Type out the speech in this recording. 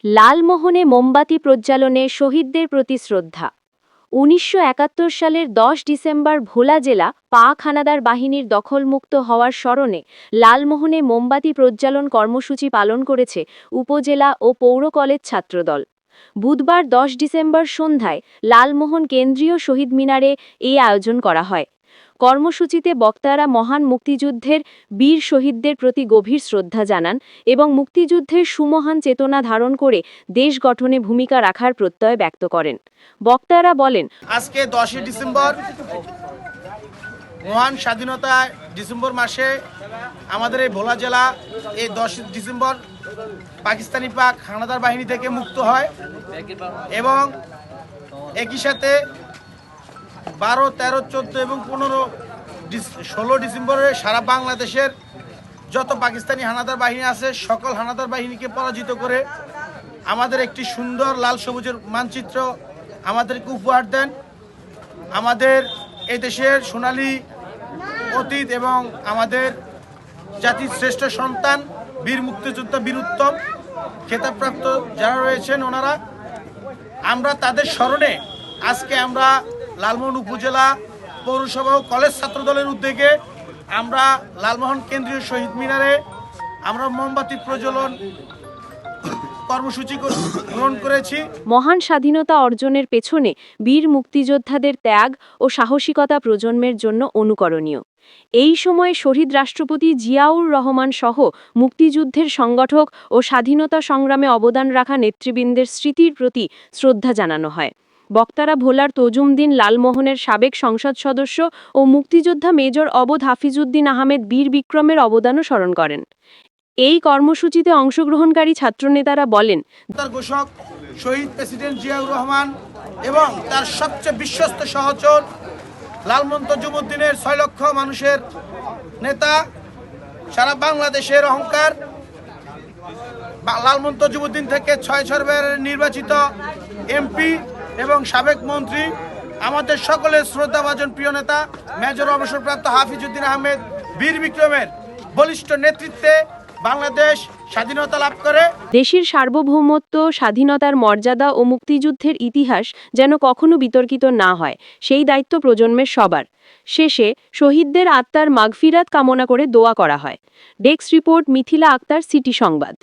লালমোহনে মোমবাতি প্রজ্বালনে শহীদদের প্রতি শ্রদ্ধা। ১৯৭১ সালের ১০ ডিসেম্বর ভোলা জেলা পাক হানাদার বাহিনীর দখলমুক্ত হওয়ার স্মরণে লালমোহনে মোমবাতি প্রজ্বালন কর্মসূচি পালন করেছে উপজেলা ও পৌর কলেজ ছাত্রদল। বুধবার ১০ ডিসেম্বর সন্ধ্যায় লালমোহন কেন্দ্রীয় শহীদ মিনারে এই আয়োজন করা হয়। কর্মসূচিতে বক্তারা মহান মুক্তিযুদ্ধের বীর শহীদদের প্রতি গভীর শ্রদ্ধা জানান এবং মুক্তিযুদ্ধের সুমহান চেতনা ধারণ করে দেশ গঠনে ভূমিকা রাখার প্রত্যয় ব্যক্ত করেন। বক্তারা বলেন, আজকে ১০ ডিসেম্বর মহান স্বাধীনতা ডিসেম্বর মাসে আমাদের এই ভোলা জেলা এই ১০ ডিসেম্বর পাকিস্তানি পাক হানাদার বাহিনী থেকে মুক্ত হয় এবং একই সাথে ১২, ১৩, ১৪ এবং ১৬ ডিসেম্বরে সারা বাংলাদেশের যত পাকিস্তানি হানাদার বাহিনী আছে সকল হানাদার বাহিনীকে পরাজিত করে আমাদের একটি সুন্দর লাল সবুজের মানচিত্র আমাদেরকে উপহার দেন। আমাদের এই দেশের সোনালী অতীত এবং আমাদের জাতির শ্রেষ্ঠ সন্তান বীর মুক্তিযোদ্ধা বীর উত্তম খেতাবপ্রাপ্ত যারা রয়েছেন ওনারা, আমরা তাদের স্মরণে আজকে আমরা লালমোহন উপজেলা পৌরসভা ও কলেজ ছাত্রদলের উদ্যোগে আমরা লালমোহন কেন্দ্রীয় শহীদ মিনারে আমরা মোমবাতি প্রজ্বলন কর্মসূচি গ্রহণ করেছি। মহান স্বাধীনতা অর্জনের পেছনে বীর মুক্তিযোদ্ধাদের ত্যাগ ও সাহসিকতা প্রজন্মের জন্য অনুকরণীয়। এই সময়ে শহীদ রাষ্ট্রপতি জিয়াউর রহমান সহ মুক্তিযুদ্ধের সংগঠক ও স্বাধীনতা সংগ্রামে অবদান রাখা নেতৃবৃন্দের স্মৃতির প্রতি শ্রদ্ধা জানানো হয়। বক্তারা ভোলার তজুমদ্দিন লালমোহনের সাবেক সংসদ সদস্য ও মুক্তিযোদ্ধা মেজর অবধ হাফিজউদ্দিন আহমেদ বীর বিক্রমের অবদানও স্মরণ করেন। এই কর্মসূচিতে অংশগ্রহণকারী ছাত্রনেতারা বলেন, তার ঘোষক শহীদ প্রেসিডেন্ট জিয়াউর রহমান এবং তার সবচেয়ে বিশ্বস্ত সহচর লালমোহন তজুমদ্দিনের ৬ লক্ষ মানুষের নেতা, সারা বাংলাদেশের অহংকার লালমোহন তজুমদ্দিন থেকে ৬ বারের নির্বাচিত এমপি এবং সাবেক মন্ত্রী, আমাদের সকলের শ্রদ্ধাভাজন প্রিয় নেতা মেজর অবসরপ্রাপ্ত হাফিজউদ্দিন আহমেদ বীর বিক্রমের বলিষ্ঠ নেতৃত্বে বাংলাদেশ স্বাধীনতা লাভ করে। দেশের সার্বভৌমত্ব, স্বাধীনতার মর্যাদা ও মুক্তিযুদ্ধের ইতিহাস যেন কখনো বিতর্কিত না হয়, সেই দায়িত্ব প্রজন্মের সবার। শেষে শহীদদের আত্মার মাগফিরাত কামনা করে দোয়া করা হয়। Desk report, Mithila Akter, city সংবাদ।